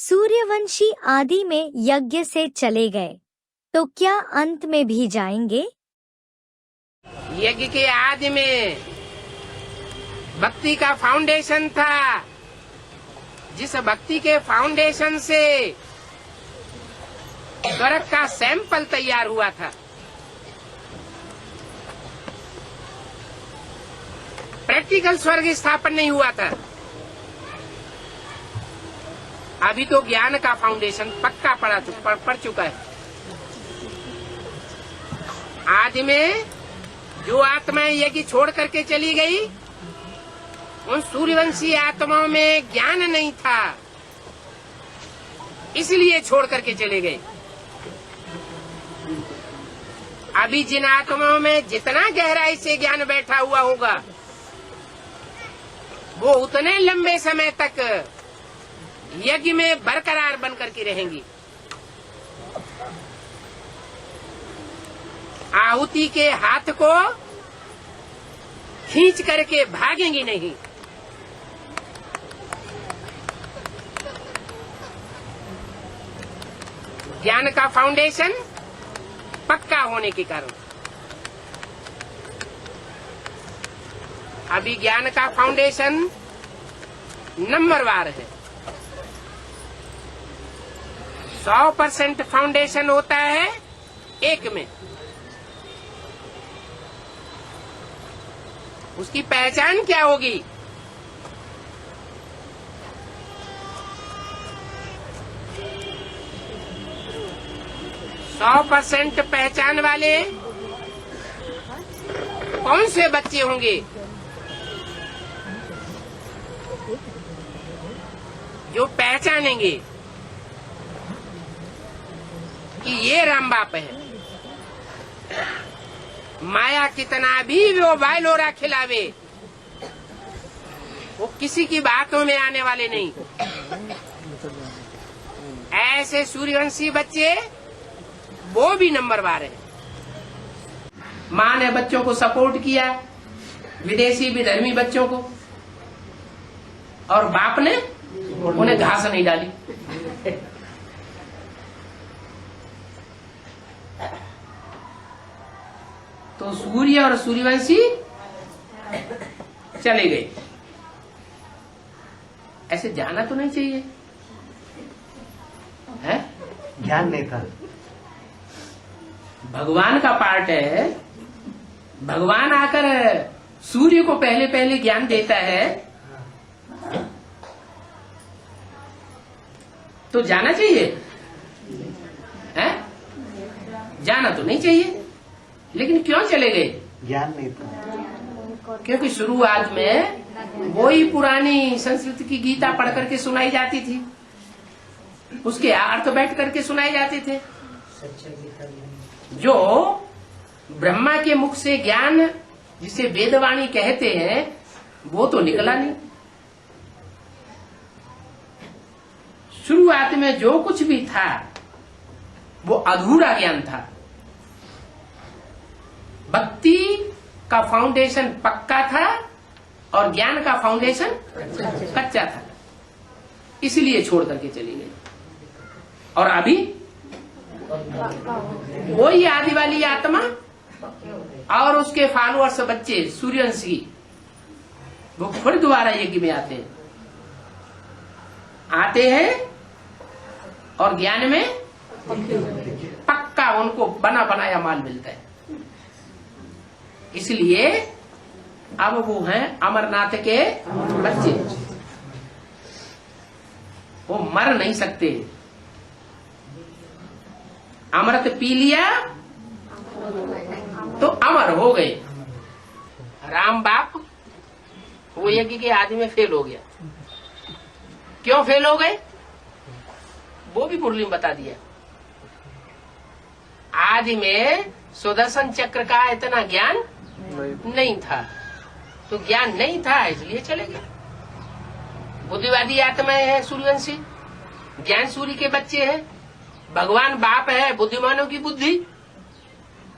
सूर्यवंशी आदि में यज्ञ से चले गए, तो क्या अंत में भी जाएंगे? यज्ञ के आदि में भक्ति का फाउंडेशन था। जिस भक्ति के फाउंडेशन से स्वर्ग का सैंपल तैयार हुआ था, प्रैक्टिकल स्वर्ग स्थापन नहीं हुआ था। अभी तो ज्ञान का फाउंडेशन पक्का पड़ चुका है। आदि में जो आत्माएं यज्ञ छोड़ करके चली गई, उन सूर्यवंशी आत्माओं में ज्ञान नहीं था, इसलिए छोड़ करके चले गए। अभी जिन आत्माओं में जितना गहराई से ज्ञान बैठा हुआ होगा, वो उतने लंबे समय तक यज्ञ में बरकरार बन करके रहेंगी। आहुति के हाथ को खींच करके भागेंगी नहीं। ज्ञान का फाउंडेशन पक्का होने के कारण अभी ज्ञान का फाउंडेशन नंबरवार है। 100% फाउंडेशन होता है एक में। उसकी पहचान क्या होगी? सौ % पहचान वाले कौन से बच्चे होंगे? जो पहचानेंगे कि ये राम बाप है। माया कितना भी वो बायलोरा खिलावे, वो किसी की बातों में आने वाले नहीं। ऐसे सूर्यवंशी बच्चे वो भी नंबरवार है। माँ ने बच्चों को सपोर्ट किया, विदेशी विधर्मी बच्चों को, और बाप ने उन्हें घास नहीं डाली। तो सूर्य और सूर्यवंशी चले गए। ऐसे जाना तो नहीं चाहिए, है? ज्ञान नहीं था। भगवान का पार्ट है। भगवान आकर सूर्य को पहले पहले ज्ञान देता है, तो जाना चाहिए, है? जाना तो नहीं चाहिए, लेकिन क्यों चले गए? ज्ञान नहीं था। क्योंकि शुरुआत में वही पुरानी संस्कृत की गीता पढ़ करके सुनाई जाती थी, उसके अर्थ बैठ करके सुनाए जाते थे। जो ब्रह्मा के मुख से ज्ञान, जिसे वेदवाणी कहते हैं, वो तो निकला नहीं। शुरुआत में जो कुछ भी था वो अधूरा ज्ञान था। भक्ति का फाउंडेशन पक्का था और ज्ञान का फाउंडेशन कच्चा था, इसलिए छोड़ करके चली गई। और अभी वही आदि वाली आत्मा और उसके फॉलोअर्स बच्चे सूर्यवंशी, वो फिर दोबारा यज्ञ में आते हैं और ज्ञान में पक्का उनको बना बनाया माल मिलता है। इसलिए अब वो हैं अमरनाथ के बच्चे। वो मर नहीं सकते। अमृत पी लिया तो अमर हो गए। राम बाप वो यज्ञ के आदि में फेल हो गया। क्यों फेल हो गए? वो भी मुरली में बता दिया। आदि में सुदर्शन चक्र का इतना ज्ञान नहीं था, तो ज्ञान नहीं था इसलिए चले गए। बुद्धिवादी आत्माएं हैं सूर्यवंशी, ज्ञान सूर्य के बच्चे हैं। भगवान बाप है बुद्धिमानों की बुद्धि,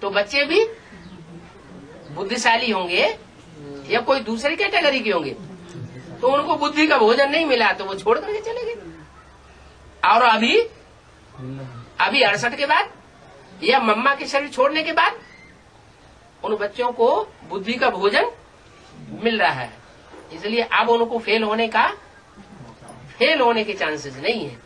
तो बच्चे भी बुद्धिशाली होंगे या कोई दूसरी कैटेगरी के होंगे। तो उनको बुद्धि का भोजन नहीं मिला तो वो छोड़ करके चले गए। और अभी 68 के बाद या मम्मा के शरीर छोड़ने के बाद उन बच्चों को बुद्धि का भोजन मिल रहा है, इसलिए अब उनको फेल होने के चांसेस नहीं है।